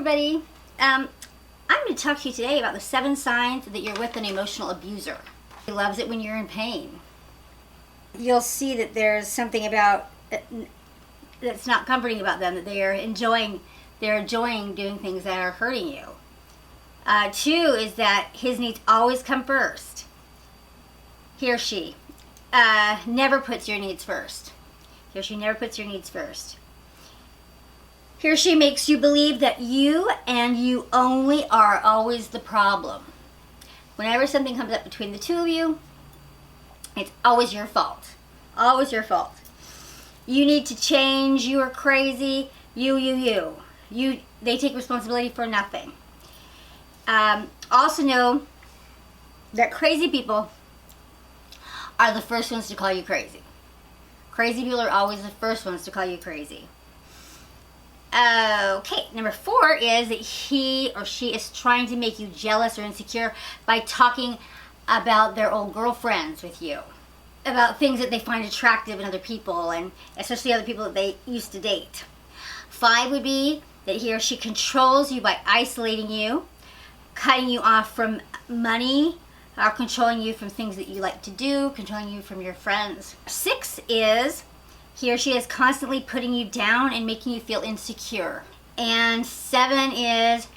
everybody. I'm going to talk to you today about the 7 signs that you're with an emotional abuser. He loves it when you're in pain. You'll see that there's something about that's not comforting about them, that they're enjoying doing things that are hurting you. 2 is that his needs always come first. He or she never puts your needs first. He or she never puts your needs first. He or she makes you believe that you and you only are always the problem. Whenever something comes up between the two of you, it's always your fault. Always your fault. You need to change. You are crazy. You. They take responsibility for nothing. Also know that crazy people are the first ones to call you crazy. Crazy people are always the first ones to call you crazy. Okay, number 4 is that he or she is trying to make you jealous or insecure by talking about their old girlfriends with you, about things that they find attractive in other people, and especially other people that they used to date. 5 would be that he or she controls you by isolating you, cutting you off from money, or controlling you from things that you like to do, controlling you from your friends. 6 is he or she is constantly putting you down and making you feel insecure. And 7 is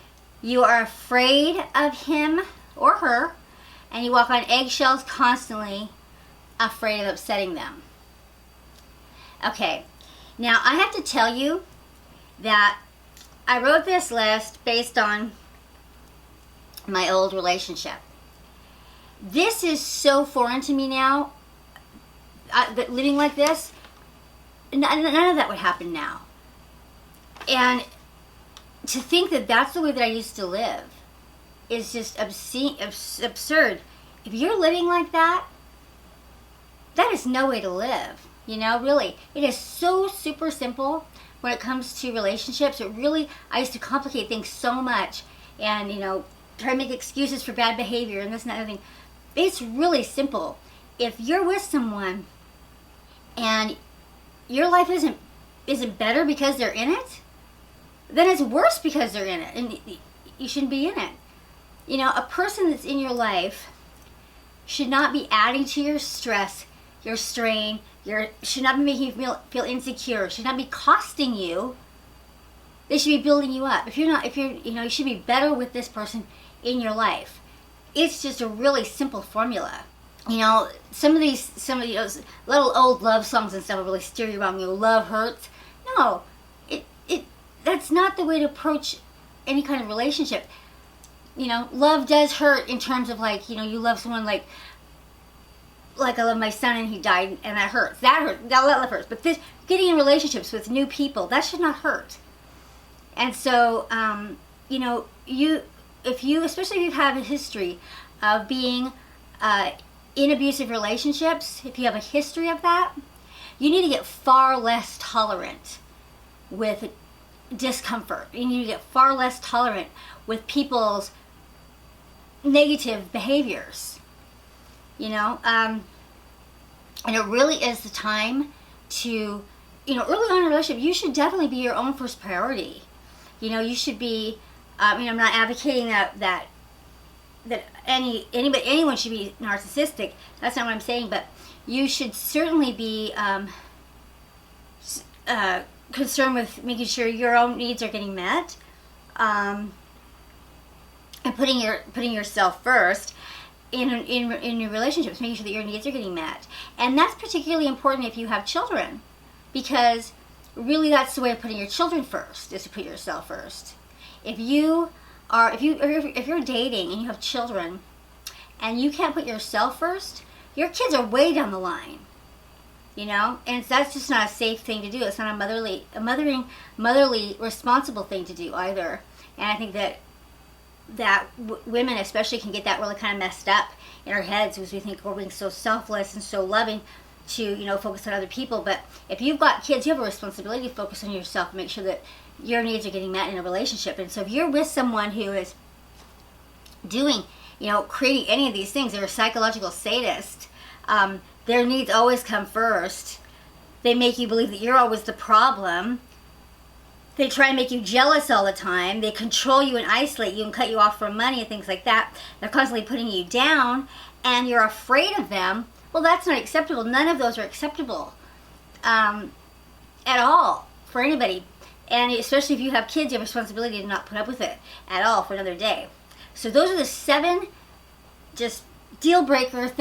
you are afraid of him or her, and you walk on eggshells constantly, afraid of upsetting them. Okay, now I have to tell you that I wrote this list based on my old relationship. This is so foreign to me now, that living like this, none of that would happen now. And to think that that's the way that I used to live is just absurd. If you're living like that, that is no way to live. You know, really. It is so super simple when it comes to relationships. I used to complicate things so much and, try to make excuses for bad behavior and this and that other thing. It's really simple. If you're with someone and your life isn't better because they're in it, then it's worse because they're in it, and you shouldn't be in it. A person that's in your life should not be adding to your stress, your strain, should not be making you feel insecure, should not be costing you. They should be building you up. You should be better with this person in your life. It's just a really simple formula. Some of those little old love songs and stuff will really steer you wrong. Love hurts. No, that's not the way to approach any kind of relationship. Love does hurt in terms of you love someone like I love my son and he died and that hurts. That hurts. That love hurts. But getting in relationships with new people, that should not hurt. And so, especially if you have a history of being in abusive relationships, if you have a history of that, you need to get far less tolerant with discomfort. You need to get far less tolerant with people's negative behaviors. And it really is the time to, early on in a relationship, you should definitely be your own first priority. You should be, I'm not advocating that anyone should be narcissistic. That's not what I'm saying, but you should certainly be concerned with making sure your own needs are getting met, and putting yourself first in your relationships, making sure that your needs are getting met. And that's particularly important if you have children, because really that's the way of putting your children first, is to put yourself first. If you're dating and you have children and you can't put yourself first, your kids are way down the line. And that's just not a safe thing to do. It's not a motherly responsible thing to do either. And I think that women especially can get that really kind of messed up in our heads, because we think we're being so selfless and so loving to focus on other people. But if you've got kids, you have a responsibility to focus on yourself and make sure that your needs are getting met in a relationship. And so if you're with someone who is doing, creating any of these things, they're a psychological sadist, their needs always come first, they make you believe that you're always the problem, They try and make you jealous all the time. They control you and isolate you and cut you off from money and things like that. They're constantly putting you down and you're afraid of them. Well, that's not acceptable. None of those are acceptable at all for anybody. And especially if you have kids, you have a responsibility to not put up with it at all for another day. So those are the 7 just deal breakers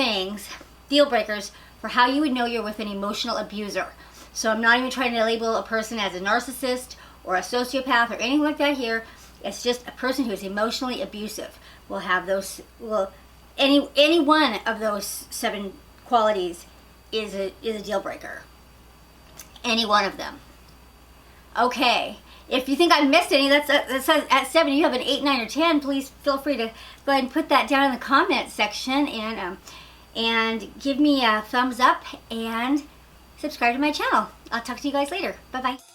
for how you would know you're with an emotional abuser. So I'm not even trying to label a person as a narcissist or a sociopath or anything like that here. It's just a person who is emotionally abusive will have those, any one of those 7 qualities is a deal breaker. Any one of them. Okay. If you think I missed any, that says at 7, you have an 8, 9, or 10, please feel free to go ahead and put that down in the comment section and give me a thumbs up and subscribe to my channel. I'll talk to you guys later. Bye-bye.